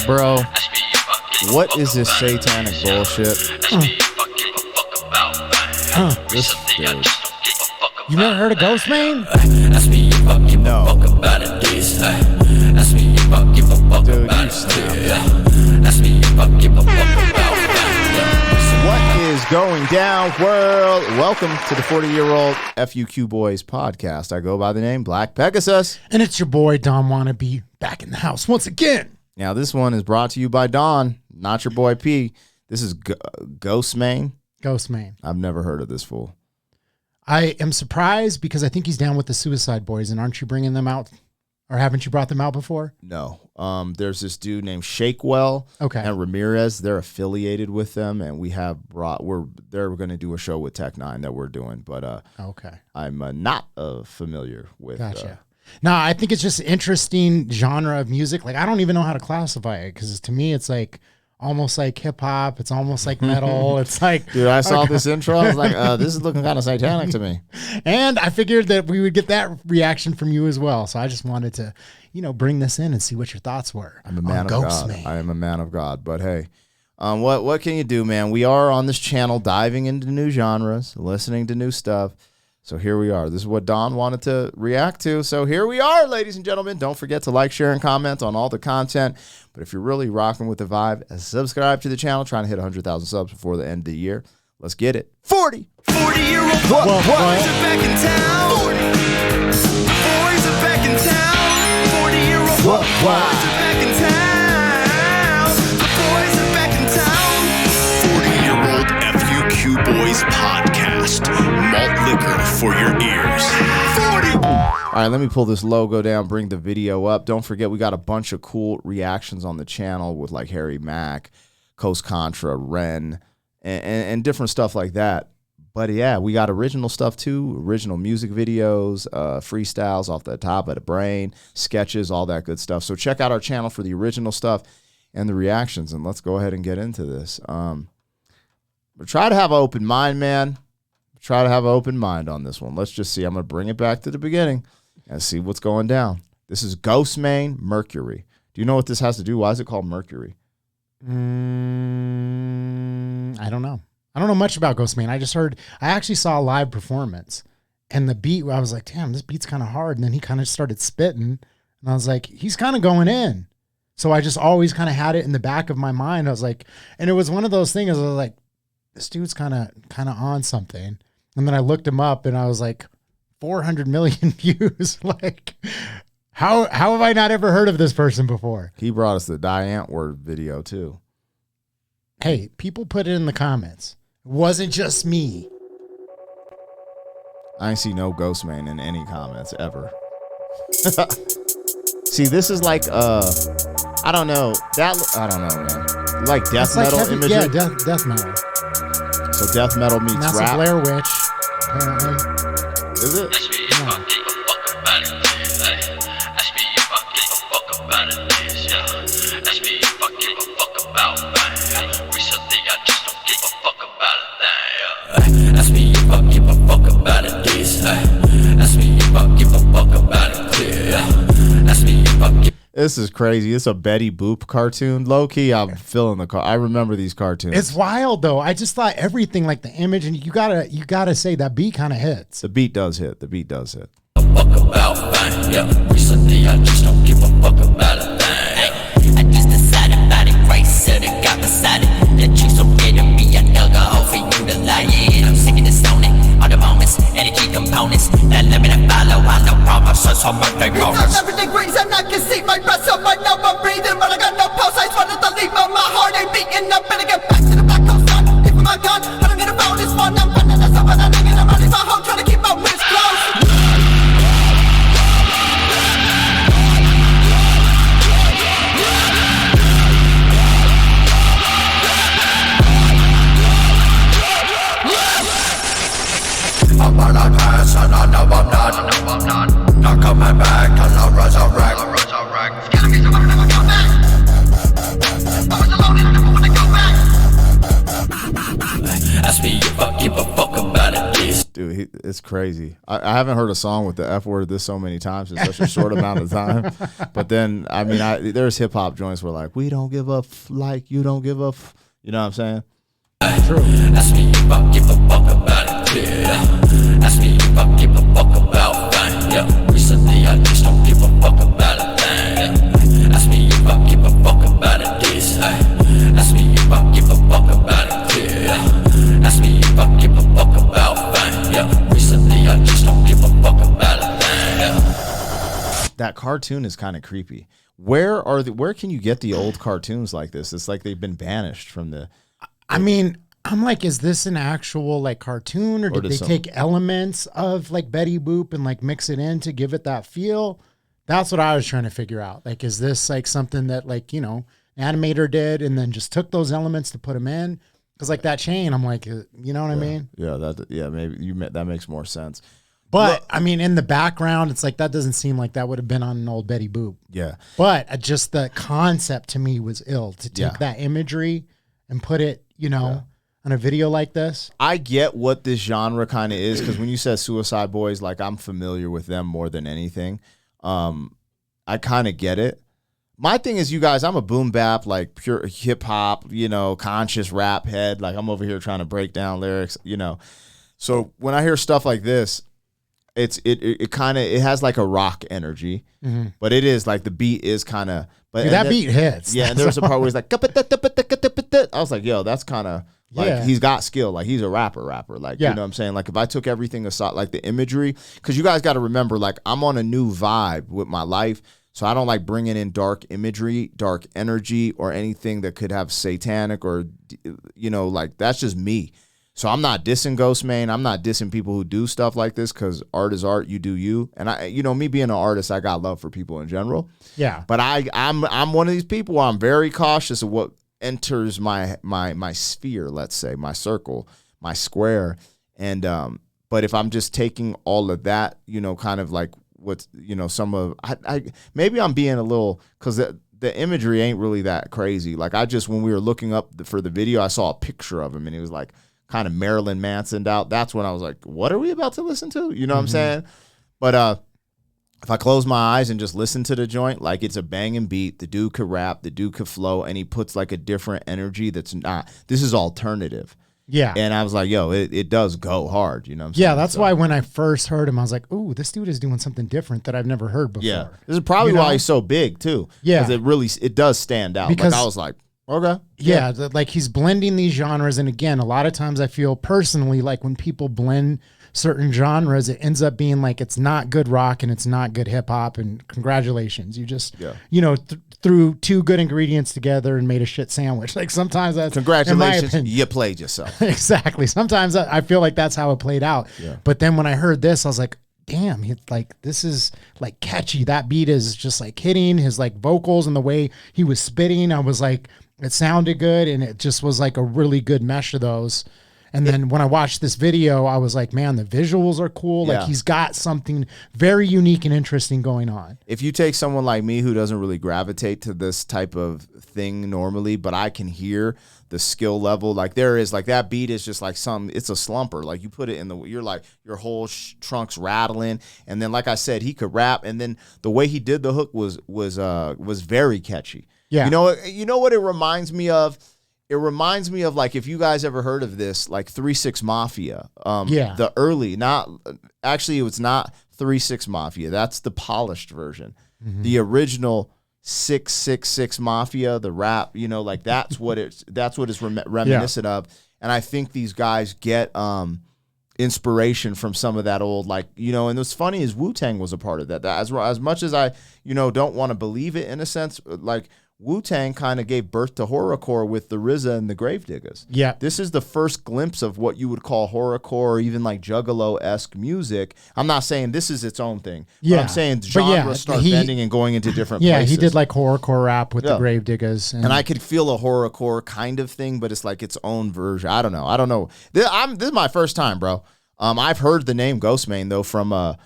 Bro, what is this satanic bullshit? This dude. You never heard of Ghostemane? No. Dude, you What is going down, world? Welcome to the 40-year-old FUQ Boys podcast. I go by the name Black Pegasus. And it's your boy, Don Wannabe, back in the house once again. Now, this one is brought to you by Don, not your boy P. This is Ghostemane. Ghostemane. I've never heard of this fool. I am surprised because I think he's down with the Suicide Boys, and aren't you bringing them out? Or haven't you brought them out before? No. There's this dude named Shakewell and Ramirez. They're affiliated with them, and they're going to do a show with Tech Nine that we're doing, but I'm not familiar with. Gotcha. No, I think it's just an interesting genre of music. Like, I don't even know how to classify it because to me, it's like almost like hip hop. It's almost like metal. It's like, dude, I saw this intro. I was like, this is looking kind of satanic to me. And I figured that we would get that reaction from you as well. So I just wanted to, bring this in and see what your thoughts were. I'm a man of God. I am a man of God. But hey, what can you do, man? We are on this channel diving into new genres, listening to new stuff. So here we are. This is what Don wanted to react to. So here we are, ladies and gentlemen. Don't forget to like, share, and comment on all the content. But if you're really rocking with the vibe, subscribe to the channel. Trying to hit 100,000 subs before the end of the year. Let's get it. 40-year-old boys are back in town. 40. Boys are back in town. 40-year-old boys are back in town. The boys are back in town. 40-year-old FUQ Boys podcast. Malt liquor for your ears. 40. All right, let me pull this logo down, bring the video up. Don't forget, we got a bunch of cool reactions on the channel with like Harry Mack, Coast Contra, Ren, and different stuff like that. But yeah, we got original stuff too, original music videos, freestyles off the top of the brain, sketches, all that good stuff. So check out our channel for the original stuff and the reactions, and let's go ahead and get into this. But try to have an open mind, man. Try to have an open mind on this one. Let's just see. I'm going to bring it back to the beginning and see what's going down. This is Ghostemane, Mercury. Do you know what this has to do? Why is it called Mercury? I don't know. I don't know much about Ghostemane. I actually saw a live performance, and the beat, I was like, damn, this beat's kind of hard. And then he kind of started spitting, and I was like, he's kind of going in. So I just always kind of had it in the back of my mind. I was like, and it was one of those things, I was like, this dude's kind of on something. And then I looked him up, and I was like, 400 million views. Like, how have I not ever heard of this person before? He brought us the Die Antwoord video too. Hey, people put it in the comments. It wasn't just me. I ain't see no Ghostemane in any comments ever. See, this is like I don't know, man. Like death metal imagery. Yeah, death metal. So death metal meets that's rap. A Blair Witch, apparently. Is it? Yeah. This is crazy. It's a Betty Boop cartoon. Low key, I'm feeling the car. I remember these cartoons. It's wild though. I just thought everything, like the image, and you gotta say that beat kind of hits. The beat does hit. The beat does hit. Recently, I just don't give a fuck about a thing. I just decided about it, right? Said it, got beside it. That chick's so good to me, I dug a hole for you to lie in. I'm sick of this zoning, all the moments, energy components. That limit and follow, I know promises on my day bonus. Everything green, and I can see my breath, so I know I'm breathing, but I got no pulse. I just wanted to leave, but my heart ain't beating. I better get back to the black hole sun. If my gun, I don't need a bonus one. I'm running this up, and I'm thinking I'm running my home, trying to keep my wrist closed. it's crazy. I haven't heard a song with the F word this so many times in such a short amount of time. But then, I mean, there's hip hop joints where like, we don't give up like you don't give up. You know what I'm saying? True. Ask me if I give a fuck about it, yeah. Ask me if I give a fuck about fame, yeah. Recently I just don't give a fuck about a thing, yeah. Ask me if I give a fuck about it, this, hey. Ask me if I give a fuck about it, yeah. Ask me if I give a fuck about fame, yeah. Recently I just don't give a fuck about a thing, yeah. That cartoon is kind of creepy. Where can you get the old cartoons like this? It's like they've been banished from the. I mean, I'm like, is this an actual like cartoon, or did they take elements of like Betty Boop and like mix it in to give it that feel? That's what I was trying to figure out. Like, is this like something that like, you know, animator did and then just took those elements to put them in? Because like that chain, I'm like, you know what I mean? Yeah, maybe that makes more sense. But I mean, in the background, it's like that doesn't seem like that would have been on an old Betty Boop. Yeah. But just the concept to me was ill to take that imagery and put it, you know, on a video like this. I get what this genre kind of is, because when you said Suicide Boys, like I'm familiar with them more than anything. I kind of get it. My thing is, you guys, I'm a boom bap, like pure hip hop, you know, conscious rap head. Like I'm over here trying to break down lyrics, you know. So when I hear stuff like this, it kind of has like a rock energy, but it is like the beat is kind of. Dude, that beat hits. Yeah, and there's a part where he's like, I was like, yo, that's kind of like he's got skill. Like he's a rapper. Like, you know what I'm saying? Like if I took everything aside, like the imagery, because you guys got to remember, like I'm on a new vibe with my life. So I don't like bringing in dark imagery, dark energy, or anything that could have satanic or, you know, like that's just me. So I'm not dissing Ghostemane. I'm not dissing people who do stuff like this, because art is art. You do you. And I, you know, me being an artist, I got love for people in general. Yeah. But I'm one of these people where I'm very cautious of what enters my sphere, let's say, my circle, my square. And but if I'm just taking all of that, you know, kind of like what's, you know, some of I maybe I'm being a little, because the imagery ain't really that crazy. Like I just, when we were looking up for the video, I saw a picture of him and he was like kind of Marilyn Manson'd out. That's when I was like, what are we about to listen to? You know what I'm saying? But if I close my eyes and just listen to the joint, like it's a banging beat. The dude could rap, the dude could flow, and he puts like a different energy that's not, this is alternative. Yeah. And I was like, yo, it does go hard. You know what I'm saying? Yeah, that's why when I first heard him, I was like, ooh, this dude is doing something different that I've never heard before. Yeah. This is probably why he's so big too. Yeah. Because it does stand out. Because like I was like, okay. Yeah, like he's blending these genres. And again, a lot of times I feel personally like when people blend certain genres, it ends up being like it's not good rock and it's not good hip hop. And congratulations, you just, you know, threw two good ingredients together and made a shit sandwich. Like sometimes that's, congratulations, you played yourself. Exactly. Sometimes I feel like that's how it played out. Yeah. But then when I heard this, I was like, damn, like this is like catchy. That beat is just like hitting his like vocals and the way he was spitting. I was like, it sounded good, and it just was like a really good mesh of those. And then when I watched this video, I was like, man, the visuals are cool. Like he's got something very unique and interesting going on. If you take someone like me who doesn't really gravitate to this type of thing normally, but I can hear the skill level, like there is, like that beat is just like it's a slumper. Like you put it in you're like, your whole trunk's rattling. And then, like I said, he could rap. And then the way he did the hook was very catchy. Yeah. You know what it reminds me of? It reminds me of, like, if you guys ever heard of this, like 3-6 Mafia. The early, it was not 3-6 Mafia. That's the polished version. Mm-hmm. The original 666 Mafia, the rap, you know, like that's what it's reminiscent of. And I think these guys get inspiration from some of that old, like, you know, and what's funny is Wu-Tang was a part of that. As much as I, you know, don't want to believe it in a sense, like Wu-Tang kind of gave birth to horrorcore with the RZA and the Gravediggers. Yeah. This is the first glimpse of what you would call horrorcore or even like Juggalo-esque music. I'm not saying this is its own thing. Yeah. But I'm saying genres start bending and going into different places. Yeah, he did like horrorcore rap with the Gravediggers. And I could feel a horrorcore kind of thing, but it's like its own version. I don't know. This is my first time, bro. I've heard the name Ghostemane, though, from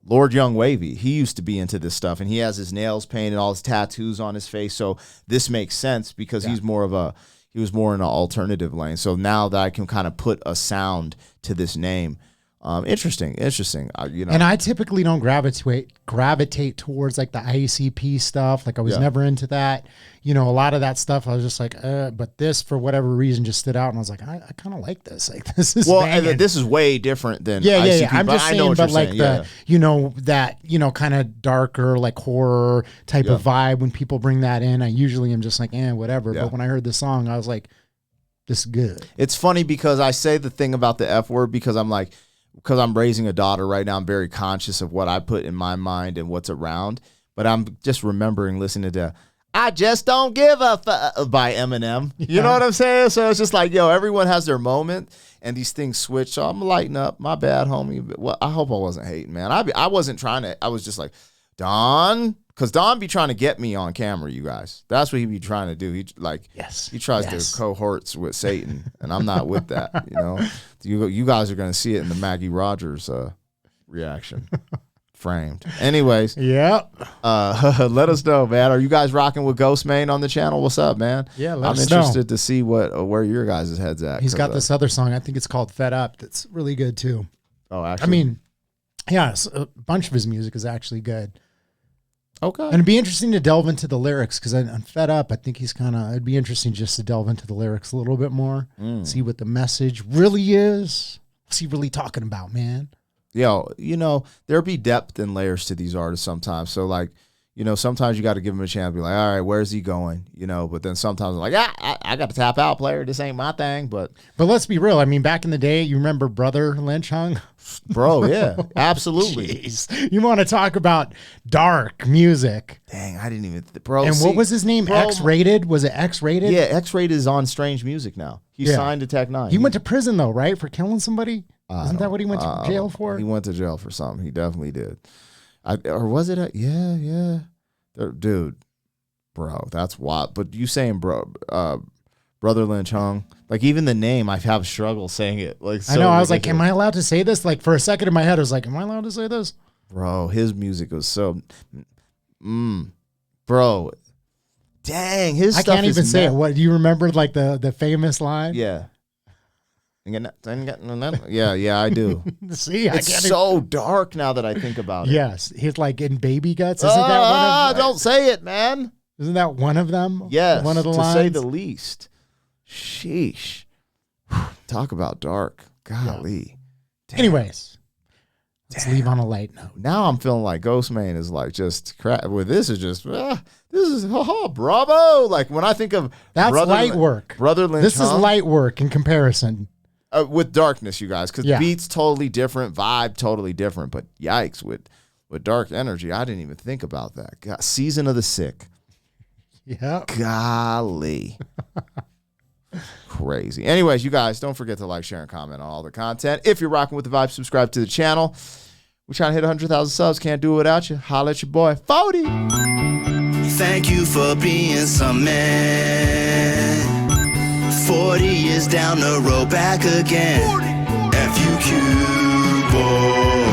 Lord Young Wavy. He used to be into this stuff, and he has his nails painted, all his tattoos on his face. So this makes sense because he was more in an alternative lane. So now that I can kind of put a sound to this name, Interesting. And I typically don't gravitate towards like the ICP stuff. Like I was never into that. A lot of that stuff I was just like, but this for whatever reason just stood out, and I was like, I kind of like this. Like this is this is way different than yeah. ICP, I'm just saying, but like saying. that kind of darker like horror type of vibe. When people bring that in, I usually am just like, whatever. Yeah. But when I heard this song, I was like, this is good. It's funny because I say the thing about the F word because I'm like. Because I'm raising a daughter right now, I'm very conscious of what I put in my mind and what's around. But I'm just remembering listening to I Just Don't Give a Fuck by Eminem. You know what I'm saying? So it's just like, everyone has their moment and these things switch. So I'm lighting up. My bad, homie. Well, I hope I wasn't hating, man. I wasn't trying to. I was just like, Don. Because Don be trying to get me on camera, you guys. That's what he be trying to do. He tries to cohorts with Satan, and I'm not with that. You guys are going to see it in the Maggie Rogers reaction. Framed. Anyways. Yep. Let us know, man. Are you guys rocking with GHOSTEMANE on the channel? What's up, man? Yeah, I'm interested to see where your guys' head's at. He's got this other song. I think it's called Fed Up. That's really good, too. Oh, actually? I mean, a bunch of his music is actually good. Okay. And it'd be interesting to delve into the lyrics because I'm fed up. I think it'd be interesting just to delve into the lyrics a little bit more, see what the message really is. What's he really talking about, man? There'll be depth and layers to these artists sometimes. So, like, sometimes you got to give him a chance to be like, all right, where's he going? But then sometimes I'm like, I got to tap out, player. This ain't my thing. But let's be real. I mean, back in the day, you remember Brother Lynch Hung? Bro, yeah, absolutely. Jeez. You want to talk about dark music. Dang, I didn't even, bro. And what was his name? X-Rated? Was it X-Rated? Yeah, X-Rated is on Strange Music now. He signed to Tech 9. He went to prison, though, right? For killing somebody? Isn't that what he went to jail for? He went to jail for something. He definitely did. Or was it? Yeah. Dude, bro, that's wild. But you saying, Brother Lynch Hung, like even the name, I have struggle saying it. Like so I know, I was ridiculous. like, am I allowed to say this? Like for a second in my head, I was like, am I allowed to say this? Bro, his music was so, bro, dang, his stuff. I can't even say it. What do you remember? Like the famous line? Yeah. Yeah, I do. See, it's so dark now that I think about it. Yes, he's like in Baby Guts. Isn't that one of? Don't say it, man. Isn't that one of them? Yes, one of the to lines. say the least. Sheesh. Talk about dark. Golly. Yeah. Anyways, let's leave on a light note. Now I'm feeling like GHOSTEMANE is like just crap. Well, this is just this is bravo. Like when I think of that's light work. Brother Lynch. This is light work in comparison. With darkness, you guys, because beats totally different, vibe totally different. But yikes, with dark energy, I didn't even think about that. God, Season of the Sick. Yeah. Golly. Crazy. Anyways, you guys, don't forget to like, share, and comment on all the content. If you're rocking with the vibe, subscribe to the channel. We're trying to hit 100,000 subs. Can't do it without you. Holla at your boy, 40. Thank you for being some man. 40 years down the road, back again. FUQ, boy.